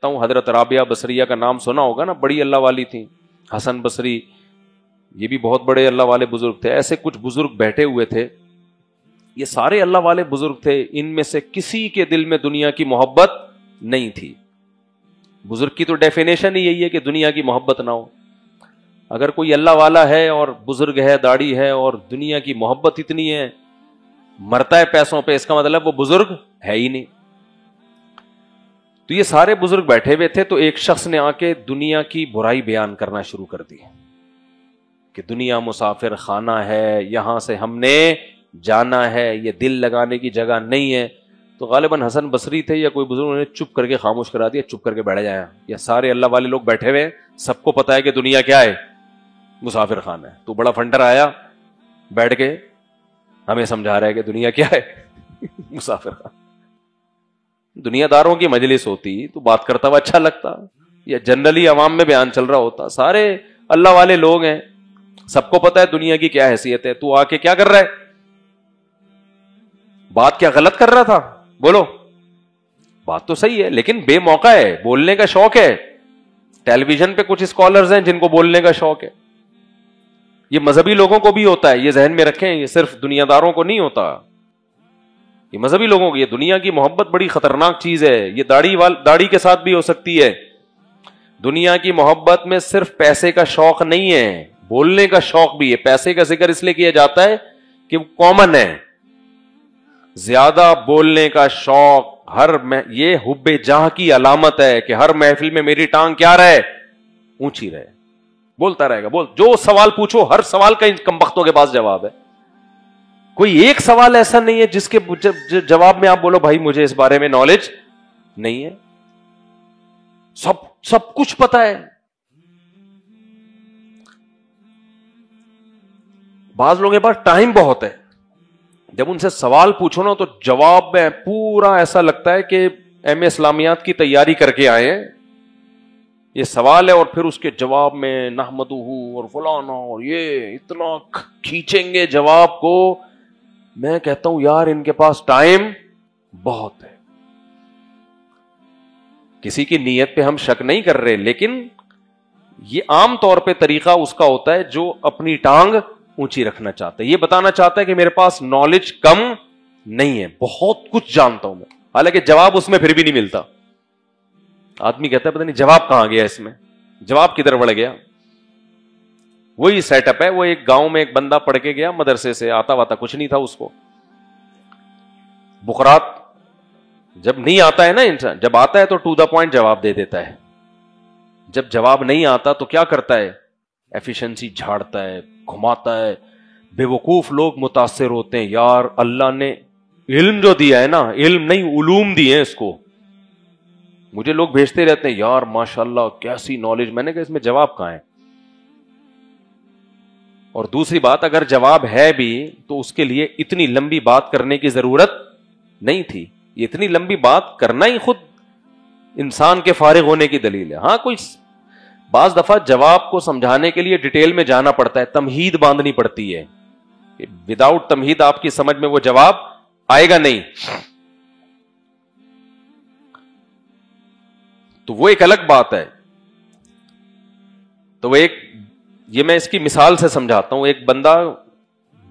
ہوں حضرت رابعہ بصریہ کا نام سنا ہوگا نا, بڑی اللہ والی تھیں. حسن بصری, یہ بھی بہت بڑے اللہ والے بزرگ تھے. ایسے کچھ بزرگ بیٹھے ہوئے تھے, یہ سارے اللہ والے بزرگ تھے, ان میں سے کسی کے دل میں دنیا کی محبت نہیں تھی. بزرگ کی تو ڈیفینیشن ہی یہی ہے کہ دنیا کی محبت نہ ہو. اگر کوئی اللہ والا ہے اور بزرگ ہے, داڑھی ہے, اور دنیا کی محبت اتنی ہے, مرتا ہے پیسوں پہ, اس کا مطلب وہ بزرگ ہے ہی نہیں. تو یہ سارے بزرگ بیٹھے ہوئے تھے, تو ایک شخص نے آ کے دنیا کی برائی بیان کرنا شروع کر دی کہ دنیا مسافر خانہ ہے, یہاں سے ہم نے جانا ہے, یہ دل لگانے کی جگہ نہیں ہے. تو غالباً حسن بصری تھے یا کوئی بزرگ, نے چپ کر کے خاموش کرا دیا, چپ کر کے بیٹھ جایا. یا سارے اللہ والے لوگ بیٹھے ہوئے, سب کو پتا ہے کہ دنیا کیا ہے, مسافر خانہ ہے. تو بڑا فنڈر آیا بیٹھ کے ہمیں سمجھا رہا ہے کہ دنیا کیا ہے, مسافر خانہ. دنیا داروں کی مجلس ہوتی تو بات کرتا ہوا اچھا لگتا, یا جنرلی عوام میں بیان چل رہا ہوتا. سارے اللہ والے لوگ ہیں, سب کو پتا ہے دنیا کی کیا حیثیت ہے. تو آ کے کیا کر رہا ہے, بات کیا غلط کر رہا تھا؟ بولو. بات تو صحیح ہے لیکن بے موقع ہے, بولنے کا شوق ہے. ٹیلی ویژن پہ کچھ اسکالرز ہیں جن کو بولنے کا شوق ہے. یہ مذہبی لوگوں کو بھی ہوتا ہے, یہ ذہن میں رکھیں, یہ صرف دنیا داروں کو نہیں ہوتا, یہ مذہبی لوگوں کو. یہ دنیا کی محبت بڑی خطرناک چیز ہے, یہ داڑھی کے ساتھ بھی ہو سکتی ہے. دنیا کی محبت میں صرف پیسے کا شوق نہیں ہے, بولنے کا شوق بھی ہے. پیسے کا ذکر اس لیے کیا جاتا ہے کہ وہ کامن ہے. زیادہ بولنے کا شوق یہ حب جاہ کی علامت ہے کہ ہر محفل میں میری ٹانگ کیا رہے, اونچی رہے, بولتا رہے گا. جو سوال پوچھو ہر سوال کا ان کمبختوں کے پاس جواب ہے. کوئی ایک سوال ایسا نہیں ہے جس کے جواب میں آپ بولو بھائی مجھے اس بارے میں نالج نہیں ہے. سب کچھ پتا ہے. بعض لوگوں کے پاس ٹائم بہت ہے, جب ان سے سوال پوچھو نا تو جواب میں پورا ایسا لگتا ہے کہ ایم اے اسلامیات کی تیاری کر کے آئے ہیں. یہ سوال ہے اور پھر اس کے جواب میں نحمدہ اور فلانا, اور یہ اتنا کھینچیں گے جواب کو. میں کہتا ہوں یار ان کے پاس ٹائم بہت ہے. کسی کی نیت پہ ہم شک نہیں کر رہے, لیکن یہ عام طور پہ طریقہ اس کا ہوتا ہے جو اپنی ٹانگ اونچی رکھنا چاہتا ہے. یہ بتانا چاہتا ہے کہ میرے پاس نالج کم نہیں ہے, بہت کچھ جانتا ہوں میں, حالانکہ جواب اس میں پھر بھی نہیں ملتا. آدمی کہتا ہے پتہ نہیں جواب کہاں گیا, اس میں جواب کدھر بڑھ گیا. وہی سیٹ اپ ہے. وہ ایک گاؤں میں ایک بندہ پڑھ کے گیا مدرسے سے, آتا واتا کچھ نہیں تھا اس کو. بخارات جب نہیں آتا ہے نا انسان, جب آتا ہے تو ٹو دا پوائنٹ جواب دے دیتا ہے. جب جواب نہیں آتا تو کیا کرتا ہے, ایفیشنسی جھاڑتا ہے, گھماتا ہے. بے وقوف لوگ متاثر ہوتے ہیں, یار اللہ نے علم جو دیا ہے نا, علم نہیں علوم دیے ہیں اس کو. مجھے لوگ بھیجتے رہتے ہیں یار ماشاءاللہ کیسی نالج. میں نے کہا اس میں جواب کہاں ہے. اور دوسری بات, اگر جواب ہے بھی تو اس کے لیے اتنی لمبی بات کرنے کی ضرورت نہیں تھی. اتنی لمبی بات کرنا ہی خود انسان کے فارغ ہونے کی دلیل ہے. ہاں کوئی بعض دفعہ جواب کو سمجھانے کے لیے ڈیٹیل میں جانا پڑتا ہے, تمہید باندھنی پڑتی ہے. وداؤٹ تمہید آپ کی سمجھ میں وہ جواب آئے گا نہیں. تو وہ ایک الگ بات ہے. تو وہ یہ میں اس کی مثال سے سمجھاتا ہوں. ایک بندہ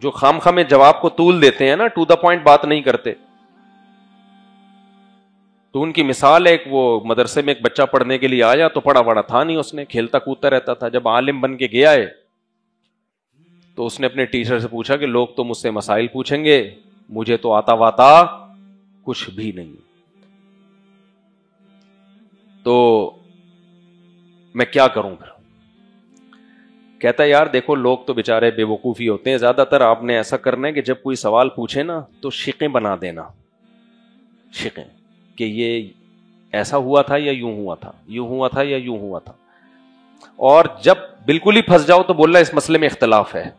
جو خام خواہ میں جواب کو طول دیتے ہیں نا, ٹو دا پوائنٹ بات نہیں کرتے, تو ان کی مثال ہے, ایک وہ مدرسے میں ایک بچہ پڑھنے کے لیے آیا تو پڑھا پڑھا تھا نہیں, اس نے کھیلتا کودتا رہتا تھا. جب عالم بن کے گیا ہے تو اس نے اپنے ٹیچر سے پوچھا کہ لوگ تو مجھ سے مسائل پوچھیں گے, مجھے تو آتا واتا کچھ بھی نہیں, تو میں کیا کروں پھر. کہتا ہے یار دیکھو لوگ تو بےچارے بے وقوفی ہوتے ہیں, زیادہ تر آپ نے ایسا کرنا ہے کہ جب کوئی سوال پوچھے نا تو شقیں بنا دینا, شقیں, کہ یہ ایسا ہوا تھا یا یوں ہوا تھا, یوں ہوا تھا یا یوں ہوا تھا. اور جب بالکل ہی پھنس جاؤ تو بولنا اس مسئلے میں اختلاف ہے,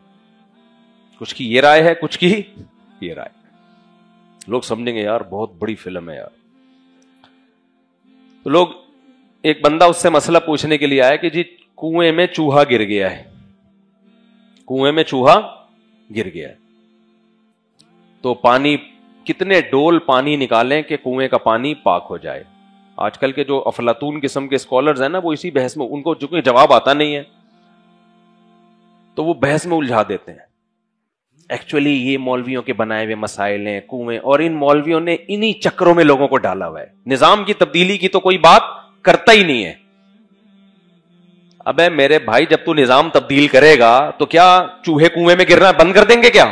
کچھ کی یہ رائے ہے, کچھ کی یہ رائے. لوگ سمجھیں گے یار بہت بڑی فلم ہے یار. تو لوگ, ایک بندہ اس سے مسئلہ پوچھنے کے لیے آیا کہ جی کنویں میں چوہا گر گیا ہے, کنویں میں چوہا گر گیا ہے, تو پانی کتنے ڈول پانی نکالیں کہ کنویں کا پانی پاک ہو جائے. آج کل کے جو افلاطون قسم کے اسکالرز ہیں نا، وہ اسی بحث میں، ان کو جو کوئی جواب آتا نہیں ہے تو وہ بحث میں الجھا دیتے ہیں. ایکچولی یہ مولویوں کے بنائے ہوئے مسائل ہیں، کنویں، اور ان مولویوں نے انہی چکروں میں لوگوں کو ڈالا ہوا ہے. نظام کی تبدیلی کی تو کوئی بات کرتا ہی نہیں ہے. ابے میرے بھائی، جب تو نظام تبدیل کرے گا تو کیا چوہے کنویں میں گرنا بند کر دیں گے کیا؟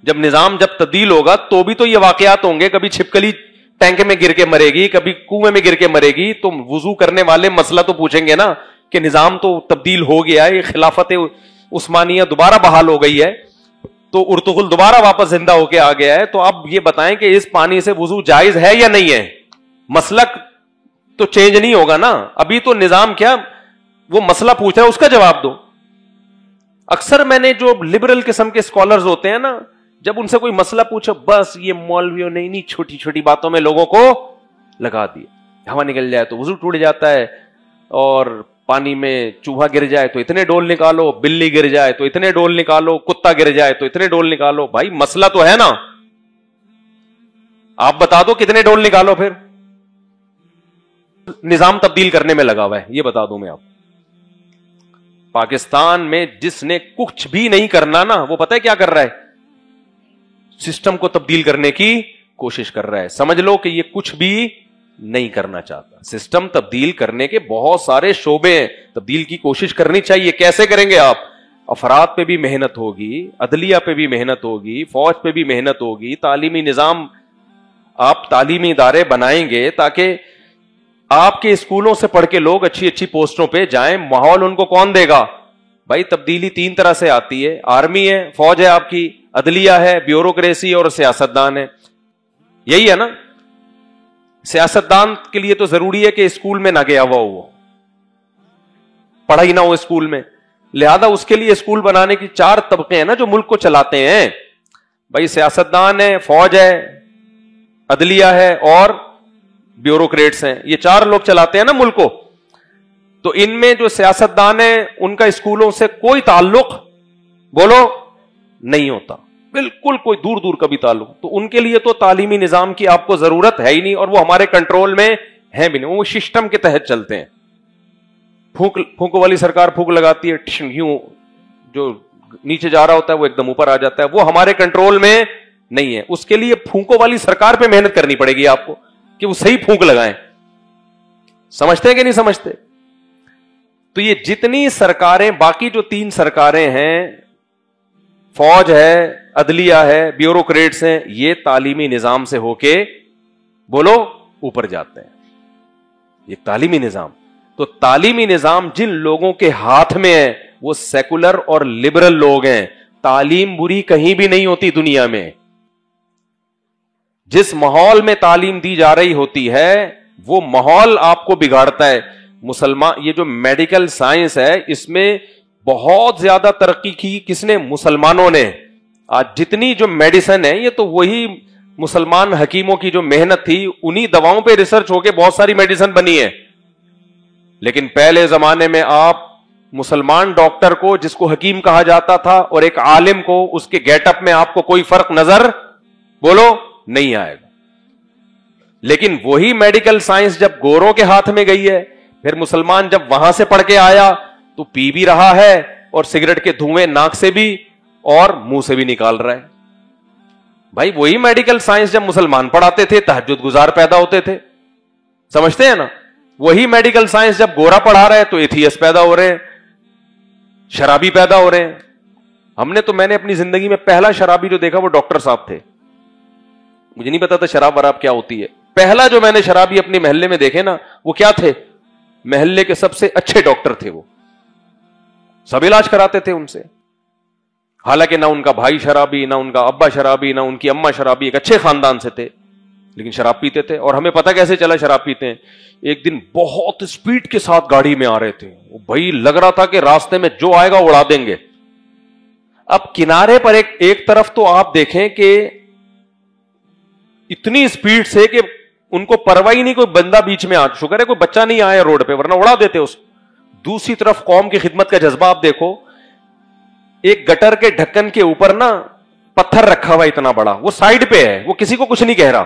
جب نظام جب تبدیل ہوگا تو بھی تو یہ واقعات ہوں گے، کبھی چھپکلی ٹینک میں گر کے مرے گی، کبھی کنویں میں گر کے مرے گی. تو وضو کرنے والے مسئلہ تو پوچھیں گے نا کہ نظام تو تبدیل ہو گیا ہے، خلافت عثمانیہ دوبارہ بحال ہو گئی ہے، تو ارطغرل دوبارہ واپس زندہ ہو کے آ گیا ہے، تو اب یہ بتائیں کہ اس پانی سے وضو جائز ہے یا نہیں ہے؟ مسلک تو چینج نہیں ہوگا نا. ابھی تو نظام کیا وہ مسئلہ پوچھ رہا ہے، اس کا جواب دو. اکثر میں نے جو لبرل قسم کے اسکالرز ہوتے ہیں نا، جب ان سے کوئی مسئلہ پوچھو، بس یہ مولویوں نے انہی چھوٹی چھوٹی باتوں میں لوگوں کو لگا دیا. ہوا نکل جائے تو وضو ٹوٹ جاتا ہے، اور پانی میں چوہا گر جائے تو اتنے ڈول نکالو، بلی گر جائے تو اتنے ڈول نکالو، کتا گر جائے تو اتنے ڈول نکالو. بھائی مسئلہ تو ہے نا، آپ بتا دو کتنے ڈول نکالو. پھر نظام تبدیل کرنے میں لگا ہوا ہے، یہ بتا دوں میں آپ. پاکستان میں جس نے کچھ بھی نہیں کرنا نا، وہ پتہ ہے کیا کر رہا ہے؟ سسٹم کو تبدیل کرنے کی کوشش کر رہا ہے. سمجھ لو کہ یہ کچھ بھی نہیں کرنا چاہتا. سسٹم تبدیل کرنے کے بہت سارے شعبے ہیں، تبدیل کی کوشش کرنی چاہیے. کیسے کریں گے آپ؟ افراد پہ بھی محنت ہوگی، عدلیہ پہ بھی محنت ہوگی، فوج پہ بھی محنت ہوگی، تعلیمی نظام، آپ تعلیمی ادارے بنائیں گے تاکہ آپ کے اسکولوں سے پڑھ کے لوگ اچھی اچھی پوسٹوں پہ جائیں. ماحول ان کو کون دے گا؟ بھائی تبدیلی 3 طرح سے آتی ہے، آرمی ہے، فوج ہے آپ کی، عدلیہ ہے، بیوروکریسی، اور سیاستدان ہے. یہی ہے نا. سیاستدان کے لیے تو ضروری ہے کہ اسکول میں نہ گیا ہوا ہو، وہ پڑھا ہی نہ ہو اسکول میں، لہذا اس کے لیے اسکول بنانے کی 4 طبقے ہیں نا جو ملک کو چلاتے ہیں. بھائی سیاستدان ہے، فوج ہے، عدلیہ ہے، اور بیوروکریٹس ہیں. یہ 4 لوگ چلاتے ہیں نا ملک کو. تو ان میں جو سیاستدان ہیں ان کا اسکولوں سے کوئی تعلق بولو نہیں ہوتا، بالکل کوئی دور دور کا بھی تعلق. تو ان کے لیے تو تعلیمی نظام کی آپ کو ضرورت ہے ہی نہیں، اور وہ ہمارے کنٹرول میں ہے بھی نہیں. وہ سسٹم کے تحت چلتے ہیں. پھونک والی سرکار پھونک لگاتی ہے، یوں جو نیچے جا رہا ہوتا ہے وہ ایک دم اوپر آ جاتا ہے. وہ ہمارے کنٹرول میں نہیں ہے. اس کے لیے پھونکوں والی سرکار پہ محنت کرنی پڑے گی آپ کو کہ وہ صحیح پھونک لگائیں. سمجھتے ہیں کہ نہیں سمجھتے؟ تو یہ جتنی سرکاریں، باقی جو 3 سرکاریں ہیں، فوج ہے، عدلیہ ہے، بیوروکریٹس ہیں، یہ تعلیمی نظام سے ہو کے بولو اوپر جاتے ہیں. یہ تعلیمی نظام. تو تعلیمی نظام جن لوگوں کے ہاتھ میں ہے وہ سیکولر اور لبرل لوگ ہیں. تعلیم بری کہیں بھی نہیں ہوتی دنیا میں. جس ماحول میں تعلیم دی جا رہی ہوتی ہے وہ ماحول آپ کو بگاڑتا ہے. مسلمان، یہ جو میڈیکل سائنس ہے اس میں بہت زیادہ ترقی کی کس نے؟ مسلمانوں نے. آج جتنی جو میڈیسن ہے یہ تو وہی مسلمان حکیموں کی جو محنت تھی، انہی دواؤں پہ ریسرچ ہو کے بہت ساری میڈیسن بنی ہے. لیکن پہلے زمانے میں آپ مسلمان ڈاکٹر کو، جس کو حکیم کہا جاتا تھا، اور ایک عالم کو، اس کے گیٹ اپ میں آپ کو کوئی فرق نظر بولو نہیں آئے گا. لیکن وہی میڈیکل سائنس جب گوروں کے ہاتھ میں گئی ہے، پھر مسلمان جب وہاں سے پڑھ کے آیا تو پی بھی رہا ہے، اور سگریٹ کے دھوئیں ناک سے بھی اور منہ سے بھی نکال رہا ہے. بھائی وہی میڈیکل سائنس جب مسلمان پڑھاتے تھے تہجد گزار پیدا ہوتے تھے. سمجھتے ہیں نا؟ وہی میڈیکل سائنس جب گورا پڑھا رہا ہے تو ایتھیسٹ پیدا ہو رہے ہیں، شرابی پیدا ہو رہے ہیں. میں نے اپنی زندگی میں پہلا شرابی جو دیکھا وہ ڈاکٹر صاحب تھے. مجھے نہیں پتا تھا شراب وراب کیا ہوتی ہے. پہلا جو میں نے شرابی اپنے محلے میں دیکھے نا، وہ کیا تھے؟ محلے کے سب سے اچھے ڈاکٹر تھے. وہ سب علاج کراتے تھے ان سے. حالانکہ نہ ان کا بھائی شرابی، نہ ان کا ابا شرابی، نہ ان کی اماں شرابی، ایک اچھے خاندان سے تھے، لیکن شراب پیتے تھے. اور ہمیں پتہ کیسے چلا شراب پیتے ہیں؟ ایک دن بہت سپیڈ کے ساتھ گاڑی میں آ رہے تھے. بھائی لگ رہا تھا کہ راستے میں جو آئے گا اڑا دیں گے. اب کنارے پر ایک طرف تو آپ دیکھیں کہ اتنی سپیڈ سے کہ ان کو پرواہ ہی نہیں، کوئی بندہ بیچ میں آ، شکر ہے کوئی بچہ نہیں آیا روڈ پہ، ورنہ اڑا دیتے اس. دوسری طرف قوم کی خدمت کا جذبہ آپ دیکھو. ایک گٹر کے ڈھکن کے اوپر نا پتھر رکھا ہوا اتنا بڑا، وہ سائڈ پہ ہے، وہ کسی کو کچھ نہیں کہہ رہا.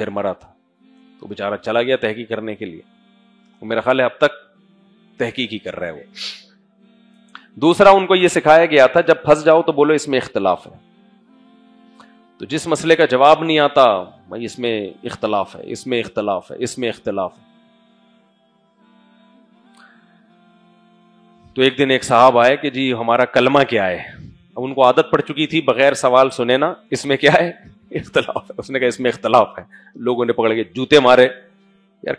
پھر مرا تھا. تو بیچارہ چلا گیا تحقیق کرنے کے لیے, میرا خیال ہے اب تک تحقیق ہی کر رہا ہے وہ. دوسرا ان کو یہ سکھایا گیا تھا جب پھنس جاؤ تو بولو اس میں اختلاف ہے. تو جس مسئلے کا جواب نہیں آتا بھائی اس میں اختلاف ہے, اس میں اختلاف ہے, اس میں اختلاف ہے. تو ایک دن ایک صاحب آئے کہ جی ہمارا کلمہ کیا ہے. اب ان کو عادت پڑ چکی تھی بغیر سوال سنے نا, اس میں کیا ہے اختلاف ہے. اس نے کہا اس میں اختلاف ہے. لوگوں نے پکڑ کے جوتے مارے, یار